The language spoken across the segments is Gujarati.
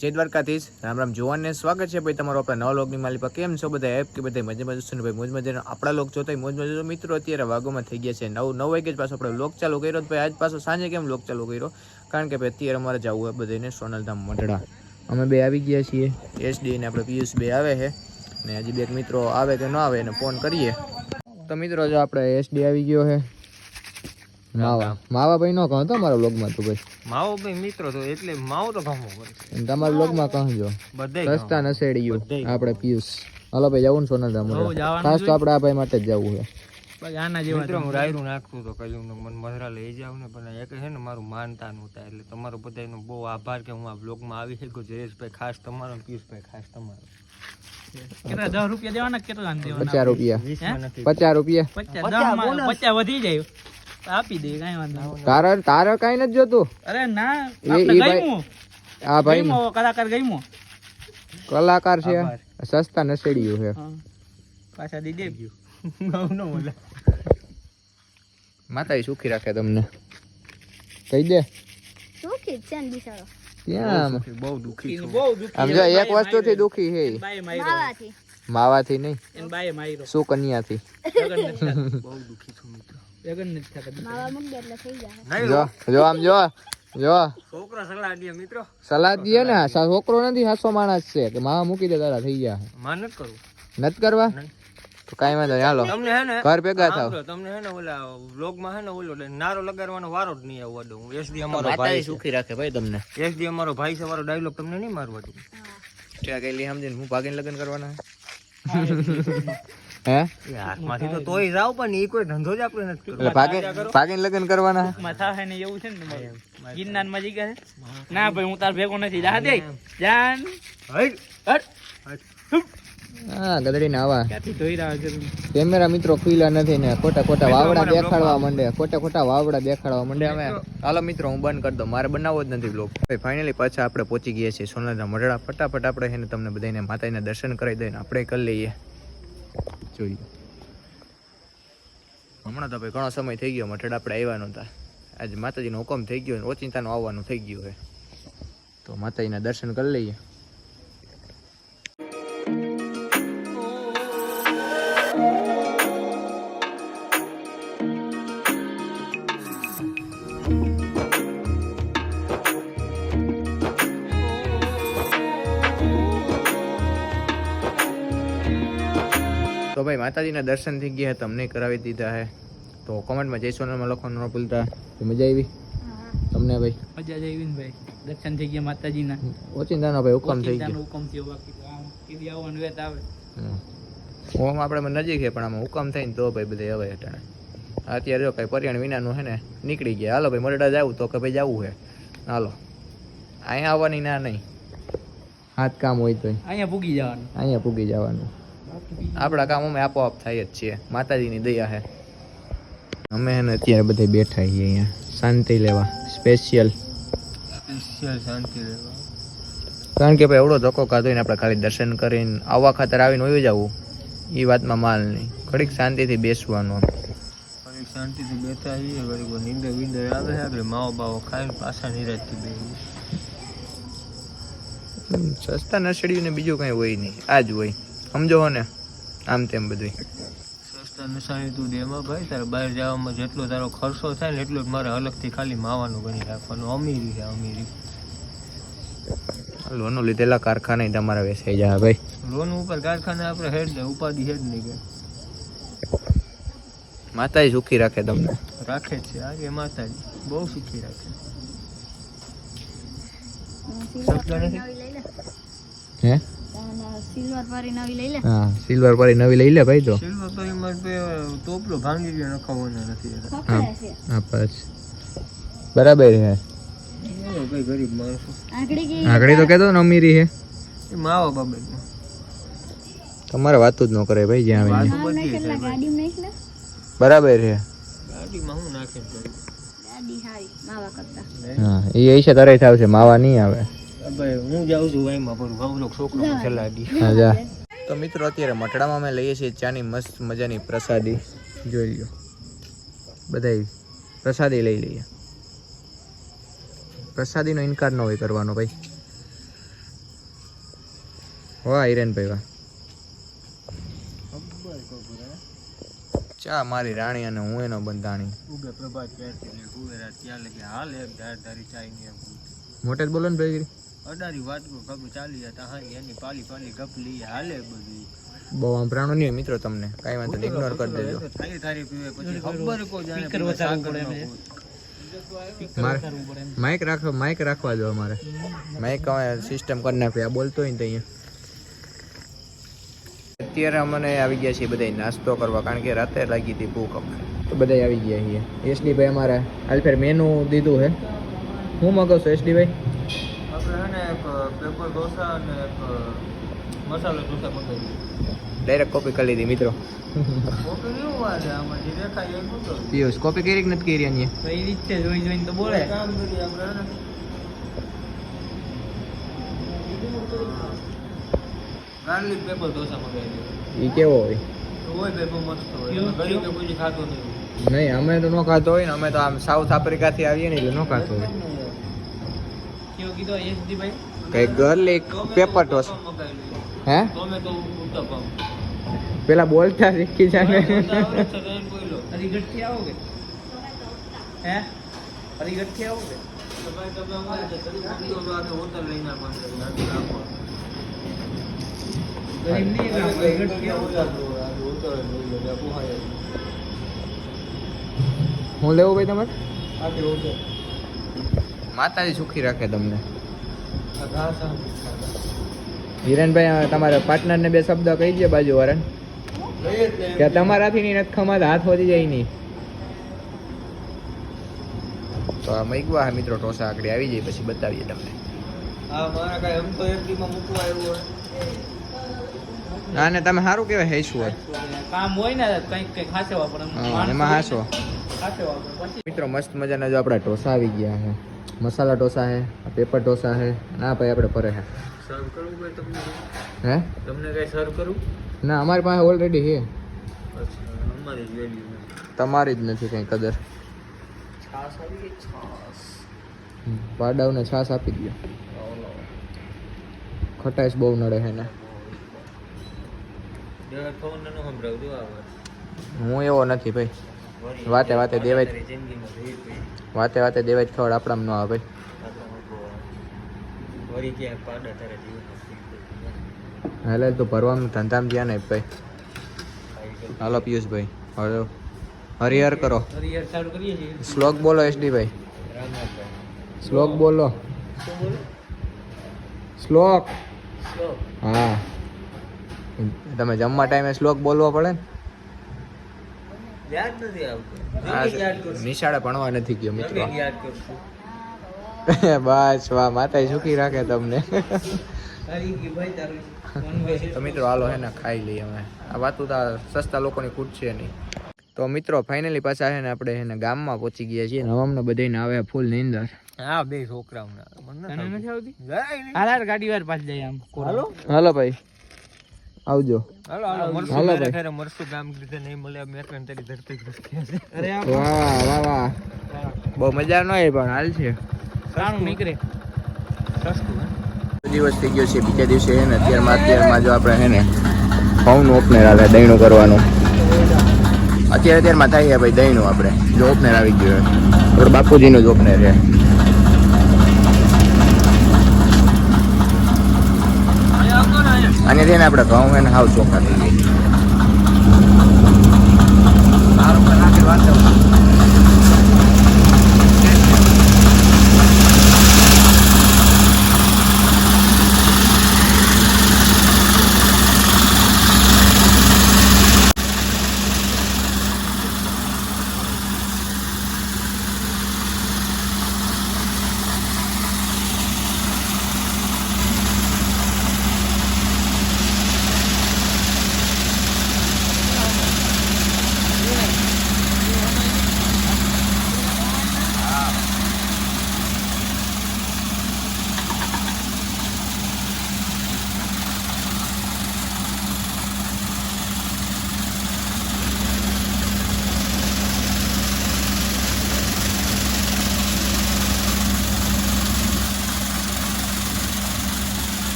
જય દ્વારકાધીશ, રામ રામ જોવાને સ્વાગત છે ભાઈ તમારો આપણા નવા લોકની માલી પર. કેમ છો બધા? એપ કે બધા મજામાં જશો ને ભાઈ? મોજ મજાના આપણા લોક જોતા મોજ મજા. મિત્રો અત્યારે વાગોમાં થઈ ગયા છે 9 વાગે જ પાછો આપણે લોક ચાલુ કર્યો. ભાઈ આજ પાછો સાંજે કેમ લોક ચાલુ કર્યો? કારણ કે ભાઈ અત્યારે અમારે જવું હોય બધાને સોનલધામ મઢડા. અમે બે આવી ગયા છીએ, એસડી ને આપણે પિયુષ બે આવે છે ને હજી બે મિત્રો આવે કે ન આવે એને ફોન કરીએ. તો મિત્રો જો આપણે એસડી આવી ગયો છે. માવા ભાઈ નો કહો તો મારા વ્લોગમાં તો ભાઈ માવો ભાઈ મિત્રો તો એટલે માવો તો ગામો પડે તમારા વ્લોગમાં કહજો બધાય રસ્તા નસેડીયું આપણે પિયુષ. હાલો ભાઈ જવું ને સોનલધામ ખાસ તો આપણે આ ભાઈ માટે જ જવું છે. ભાઈ આના જેવા મિત્રો હું રાયરું નાખતું તો કહ્યું મને મધરા લઈ જાવ ને પણ એક છે ને મારું માનતા નહોતા એટલે તમારો બધાનો બહુ આભાર કે હું આ બ્લોગમાં આવી શકું. જયેશભાઈ ખાસ તમારો, પિયુષભાઈ ખાસ તમારો. કેટલા 10 રૂપિયા દેવાના? કેટલા દેવાના? 50 રૂપિયા. 50 રૂપિયા 50 વધી જાય આપી દે, કઈ વાંધો. તારે કઈ નથી જોતું. અરે ના, આ ભાઈ કલાકાર ગઈમો કલાકાર છે, સસ્તા નસેડીયું છે. પાછા દી દે માતાજી સુખી રાખે તમને. કહી દે સુખી છે ને બિચારો. ત્યાં બહુ દુખી છું. આમ જો એક વસ્તુથી દુખી છે, માવાથી. માવાથી નહીં, એન બાએ માર્યો. શું કન્યાથી. બહુ દુખી છું મિત્રો. લગન નથી થતા. માવા મૂક દે એટલે થઈ જાય. જો આમ જો છોકરા સલાહ દે મિત્રો. સલાહ દે ને. છોકરો નથી, હાસો માણસ છે કે માવા મૂકી દે તારા થઈ ગયા. માન નથી કરું. નથી કરવા તો કાઈ વાંધો નહીં. હાલો તમને હે ને ઘર ભેગા થાવ. તમને હે ને ઓલા વ્લોગમાં હે ને ઓલો નારો લગાડવાનો વારો જ નહીં આવવા દઉં. હું એસડી અમારો ભાઈ માતાજી છે. સુખી રાખે ભાઈ તમને. એસડી અમારો ભાઈ છે, મારો ડાયલોગ તમને નહીં મારવા દઉં. ત્યાં કઈ સમજીને હું ભાગીને લગ્ન કરવાના હે હાથમાંથી તો તોય જાવ પણ એ કોઈ ધંધો જ આપણે નથી એટલે ભાગીને લગ્ન કરવાના. માથા હે ને એવું છે ને તમારે ગિરનાર માં જી ગયા ના ભાઈ હું તાર ભેગો નથી. જા દે જાન હા ગદડી ને આવા ક્યાંથી ધોઈ રહ્યા છે કેમેરા મિત્રો ખુલ્લા નથી ને ખોટા વાવડા દેખાડવા માંડે. ખોટા વાવડા દેખાડવા માંડે. અમે હાલો મિત્રો હું બંધ કરી દઉં, મારે બનાવવો જ નથી બ્લોગ. ફાઇનલી પાછા આપણે પહોંચી ગયા છીએ સોનલધામ મઢડા. ફટાફટ આપણે છે ને તમને બધાને માતાજીના દર્શન કરાવી દઈને આપણે કરી લઈએ. જોઈએ હમણાં તો ભાઈ ઘણો સમય થઈ ગયો મઢડા આપણે આવ્યા નહોતા. આજે માતાજીનો હુકમ થઈ ગયો, ઓચિંતાનું આવવાનું થઈ ગયું છે તો માતાજીના દર્શન કરી લઈએ. તો ભાઈ માતાજીના દર્શન થઈ ગયા, તમને કરાવી દીધા છે. તો કોમેન્ટમાં જય સોનલમાં લખવાનું ન ભૂલતા. મજા આવી તમને ભાઈ? મજા જ આવી ને ભાઈ. દર્શન થઈ ગયા માતાજીના. ઓચિંતાનો ભાઈ હુકમ થઈ ગયો. હુકમ થયો, બાકી તો આમ કીધી આવવાનું વેત આવે. ઓમ આપણે નજીક છે પણ આમાં હુકમ થાય ને તો ભાઈ બધા હવે અટાણે. અત્યારે જો કઈ પરિયાણ વિનાનું છે ને નીકળી ગયા. હાલો ભાઈ મરડા જવું તો કે ભાઈ જવું છે હાલો. અહીંયા આવવાની ના નહીં, હાથ કામ હોય તો અહીંયા પૂગી જવાનું. અહીંયા પૂગી જવાનું. આપણા કામ અમે આપોઆપ થાય જ છીએ, માતાજીની દયા છે. અમે હે ને અત્યારે બધા બેઠા છીએ અહીંયા શાંતિ લેવા સ્પેશિયલ શાંતિ રહેવા. કારણ કે ભાઈ એવડો ધક્કો ખાધો ને આપણે ખાલી દર્શન કરીને આવવા ખાતર આવીને હોઈ જવું એ વાતમાં માલ નહીં. ઘડીક શાંતિથી બેસવાનું. શાંતિથી બેઠા છીએ, ઘડીક નીંદર વિંદર આવે છે આપણે માવો બાવો ખાઈને પાછા નિરાજથી બેસી. સસ્તા નસડ્યું ને બીજું કઈ હોય નહીં, આ જ હોય સમજો ને આમ તેમ બધું. સસ્તા નસાણી તું દેમાં ભાઈ, તારે બહાર જવામાં જેટલો તારો ખર્ચો થાય ને એટલો જ મારે અલગથી ખાલી માવાનું ગણી રાખવાનું. અમીરી છે અમીરી. લોન લીધેલા કારખાને તમારા વેચાઈ જાય ભાઈ. લોન ઉપર કારખાને આપણે હેડ ને ઉપાધિ હેડ નહીં કે માતાજી સુખી રાખે તમને. રાખે છે આગે માતાજી બહુ સુખી રાખે. હે સિલ્વર પરી નવી લઈ લે. હા સિલ્વર પરી નવી લઈ લે ભાઈ. તો સિલ્વર પરી માટે ટોપલો ભાંગી ગયો નખાવવાનો નથી. હા પછી બરાબર છે. ભાઈ ગરીબ માણસો આગળ તો કહેતો ને અમીરી છે એ માવા બાબતમાં તમારે વાતું જ ન કરે ભાઈ. જ્યાં વાત આવે બધી છે ગાડી નાખ લે. બરાબર છે. ગાડીમાં હું નાખે ગાડી હારી માવા કરતા. હા એ છે તારે થાવ છે, માવા નહીં આવે. ભાઈ હું જાઉં છું વાયમાં પણ ભાવલો છોકરો ચલાડી. હા જા. તો મિત્રો અત્યારે મટડામાં અમે લઈએ છીએ ચાની મસ્ત મજાની પ્રસાદી. જોઈ લો બધા પ્રસાદી લઈ લઈએ. પ્રસાદીનો ઇનકાર ન હોય કરવાનો ભાઈ. વાહ હિરેનભાઈ વાહ. ચા મારી રાણી અને હું એનો બંધાણી. ઉગે પ્રભાત પહેરતી ને કુવેરા ત્યાં લગી હાલ એક ધારી ચાઈ ને મોટે જ બોલો ને ભાઈ. અડારી વાટકો કબ ચાલી હતા હા એની પાલી પાલી ગપ લઈ હાલે બધું બહુ આંભરાણું નહીં મિત્રો તમને કાંઈ વાંધો નહીં ઇગ્નોર કરી દેજો. થારી થારી પીવે પછી ખબર કો જાણે સ્પીકર વધારવું પડે એમ છે. માઇક રાખવા દો અમારે. માઇક સિસ્ટમ કરી નાખી આ બોલતો હોય ને તો અહીંયા. અત્યારે અમને આવી ગયા છીએ બધા નાસ્તો કરવા કારણ કે રાતે લાગી હતી ભૂખ અમને. તો બધા આવી ગયા છીએ. એસડી ભાઈ અમારે હાલ ફેર મેનુ દીધું છે. હું મગાવશો એસડી ભાઈ? આપણે હે ને એક પેપર ઢોસા અને એક મસાલા ઢોસા મંગાવી ડાયરેક્ટ કોપી કરી લીધી મિત્રો. ઓકે કેવું વાત છે આમાં જે દેખાય એ મૂકો પિયુષ કોપી કરી કે નથી કરી આની? તો એ રીતે જોઈને તો બોલે. કામ કરીએ આપણે હે ને ગાર્લિક પેપર ઢોસા મંગાવી એ કેવો હોય? હોય પેપર મસ્ત હોય ગરીબ કે કોઈ ખાતો નહીં નહીં અમે તો ન ખાતો હોય ને. અમે તો આમ સાઉથ આફ્રિકાથી આવીએ ને એટલે ન ખાતો હોય. કેવો કીધો એસડી ભાઈ? કઈ ગાર્લિક પેપર ટોસ હે ટોમેટો ઉત્તપમ પેલા બોલતા શીખી જાય ને. હરિગઢથી આવો કે હે હરિગઢથી આવો કે ગરીબ નહીં હરિગઢથી આવો. હું લેવું ભાઈ તમારે? માતાજી સુખી રાખે તમને. હિરેનભાઈ તમારા પાર્ટનરને બે શબ્દ કહી દે બાજુ વાળાને કે તમારાથી ની નથી ખમાતા હાથ વધી જાય નહીં. તો આ મૈગવા હે મિત્રો ઢોસા આગળ આવી જાય પછી બતાવીએ તમને. હા મારા કાંઈ એમ તો એક દીમાં મૂકવા આવ્યું હોય ના ને તમે સારું કહેવાય હેસું હોય. કામ હોય ને કંઈક કંઈક ખાસે વાપરે હા એમાં હાસો. ખાસે વાપરે પછી મિત્રો મસ્ત મજાના જો આપણા ઢોસા આવી ગયા છે. મસાલા ઢોસા છે, પેપર ઢોસા છે. ના ભાઈ આપણે પરે છે. સર્વ કરવું હોય તમને હે તમને કઈ સર્વ કરું ના અમારી પાસે ઓલરેડી છે. અચ્છા અમારી જ વેલ્યુ તમારી જ નથી કંઈ કદર. છાસ આવી ગઈ છાસ પાડાવને છાસ આપી દો. ખટાઈશ બહુ નડે છે ને. દેવા ફોન ન સંભળાવજો આ વાત હું એવો નથી ભાઈ. વાતે વાતે દેવાય જ- જિંદગીમાં રહી ગઈ વાતે વાતે દેવાય જ ખબર આપણામાં ન આવે ભાઈ. વળી ક્યાંક પાડા તારા જીવનમાં હાલે તો ભરવાનું ધંધામાં ધ્યાન આપ ભાઈ. હાલો પિયુષભાઈ હલો હરિહર કરો. હરિહર ચાલુ કરીએ છીએ. શ્લોક બોલો એસડી ભાઈ. રામાભાઈ શ્લોક બોલો. શું બોલો શ્લોક. સ્લો હા તમે જમવા ટાઈમે શ્લોક બોલવો પડે ને. યાદ નથી આવતું આ જલ્દી યાદ કરશું નિશાળે ભણવા નથી ગયો મિત્રો. જલ્દી યાદ કરશું બસ વાહ માતા સુખી રાખે તમને. હરી ગઈ ભાઈ તારું નોનવેજ. તો મિત્રો હાલો હે ને ખાઈ લઈએ અમે. આ વાતું તો સસ્તા લોકોની ખૂટ છે નહીં. તો મિત્રો ફાઇનલી પાછા હે ને આપણે હે ને ગામમાં પહોંચી ગયા છીએ. હવામને બધાને આવે ફૂલ નીંદર. હા બે છોકરાઓને તને નથી આવતી? જરાય નહીં. હાલ ગાડી વાર પાછ જાય આમ હાલો હાલો ભાઈ આવજો. હાલો હાલો મરસું હાલો મેરે ભાઈ. ઘરે મરસું ગામ લીધે નહીં મળે મેં ત્રણ તારી ધરતી ગ્રસ્તી હશે અરે આ વાહ વાહ વાહ બહુ મજા ન આવી પણ હાલ છે. સારું નીકળે. સસ્તું હે દિવસ થઈ ગયો છે. બીજા દિવસે હે ને અત્યારમાં જો આપણે હે ને ઘઉંનું ઓપનર આવે દહીંનું કરવાનું. અત્યારમાં થાય છે ભાઈ દહીંનું આપણે જો ઓપનર આવી ગયું આપણે બાપુજીનું જ ઓપનર છે. અને તેને આપણે ઘઉં હે ને હાવ ચોખ્ખા થઈ ગઈ. સારું પણ નાખી વાત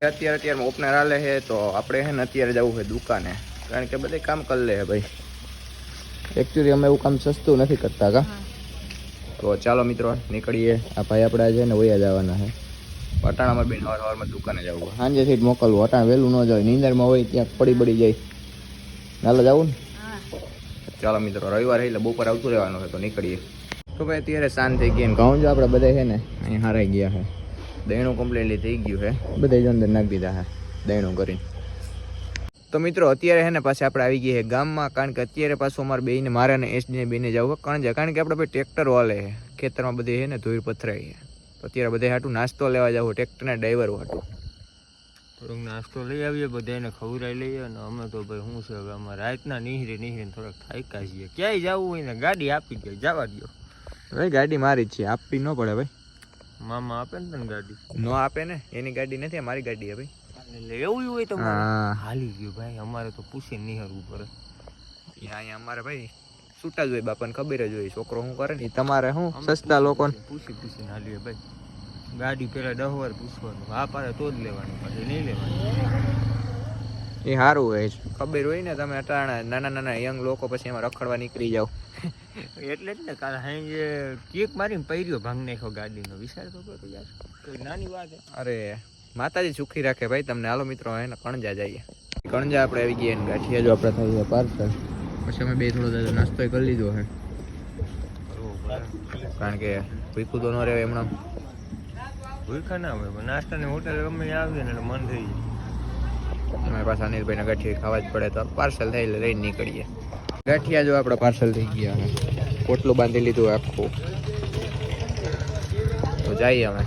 અત્યારે ઓપનર હાલે છે તો આપણે છે ને અત્યારે જવું છે દુકાને, કારણ કે બધે કામ કરી લે ભાઈ. એકચ્યુઅલી અમે એવું કામ સસ્તું નથી કરતા કા. તો ચાલો મિત્રો નીકળીએ. આ ભાઈ આપણે આજે ને વયા જવાના છે પટાણામાં. બેન સવારમાં દુકાને જવું, સાંજે થી મોકલવું. અટાણ વહેલું ન જાય, નીંદરમાં હોય ત્યાં પડી જાય. નાલે જવું ને. ચાલો મિત્રો રવિવાર એટલે બપોર આવતું રહેવાનું છે તો નીકળીએ. તો ભાઈ અત્યારે શાંત થઈ ગઈ. ઘઉં જો આપણે બધા છે ને અહીં હારાઈ ગયા છે. દહીણું કમ્પ્લીટલી થઈ ગયું છે, બધા જ અંદર નાખી દીધા છે દહીણું કરીને. તો મિત્રો અત્યારે છે ને પાછા આપણે આવી ગયા છે ગામમાં, કારણ કે અત્યારે પાછું અમારે બેને મારે ને એસડીને બેને જવું કણજા, કારણ કે આપણે ભાઈ ટ્રેક્ટર વાલે છે ખેતરમાં બધે છે ને ધૂળ પથરાઈ છે. તો અત્યારે બધા હાટું નાસ્તો લેવા જવું, ટ્રેક્ટરના ડ્રાઈવર હાટું થોડોક નાસ્તો લઈ આવીએ, બધાને ખવડાવી લઈએ. અને અમે તો ભાઈ શું છે હવે અમારે રાતના નીહરીને થોડાક થાક્યા છીએ. ક્યાંય જવું હોય ને ગાડી આપી દે, જવા દો ભાઈ. ગાડી મારી જ છે, આપવી ન પડે ભાઈ. મામા આપે ને તને ગાડી? ન આપે ને, એની ગાડી નથી, અમારી ગાડી છે ભાઈ. એટલે એવું હોય તો હાલી ગયું ભાઈ. અમારે તો પૂછીને નિહારવું પડે. અહીંયા અમારે ભાઈ છૂટા જ હોય, બાપાને ખબર જ હોય છોકરો શું કરે ને. તમારે શું સસ્તા લોકોને પૂછીને હાલીએ ભાઈ. ગાડી પેલા 10 વાર પૂછવાનું, હા પાડે તો જ લેવાનું, પછી નહીં લેવાનું. એ સારું હોય છે, ખબર હોય ને. તમે અટાણા નાના યંગ લોકો પછી એમાં રખડવા નીકળી જાવ એટલે જ ને. કાલે હાંજે કેક મારીને પૈર્યો ભાંગ નાખ્યો ગાડીનો. વિચાર તો કરો યાર, કોઈ નાની વાત. અરે માતાજી સુખી રાખે ભાઈ તમને. હાલો મિત્રો એને કણજા જઈએ. કણજા આપણે આવી ગયા ને ગાંઠિયા જો આપણે થઈ પાર્સલ. પછી અમે બે થોડો નાસ્તો કરી લીધો છે, કારણ કે ભૂખું તો ન રહેવાય હમણાં. ભૂખા ના હોય, નાસ્તાની હોટલ ગમે આવીએ ને એટલે મન થઈ જાય. અમારે પાછા અનિલભાઈના ગાંઠિયા ખાવા જ પડે તો પાર્સલ થઈ એટલે લઈને નીકળીએ. ગાંઠિયા જો આપણે પાર્સલ થઈ ગયા છે, પોટલું બાંધી લીધું આખું. તો જઈએ અમે.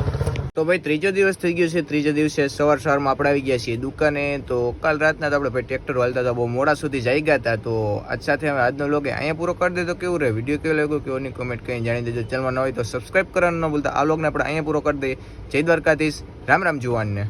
તો ભાઈ ત્રીજો દિવસ થઈ ગયો છે. ત્રીજો દિવસે સવારમાં આપણે આવી ગયા છીએ દુકાને. તો કાલ રાતના તો આપણે ભાઈ ટ્રેક્ટર વાળતા હતા, બહુ મોડા સુધી જઈ ગયા હતા. તો આજ સાથે હવે આજનો વ્લોગ અહીંયા પૂરો કરી દે. તો કેવું રહે વિડીયો કેવો લાગ્યો કેવો ની કોમેન્ટ કરીને જાણી દેજો. ચેનલમાં ન હોય તો સબસ્ક્રાઈબ કરવાનું ન ભૂલતા. આ વ્લોગને આપણે અહીંયા પૂરો કરી દઈએ. જય દ્વારકાધીશ. રામ રામ જુવાનને.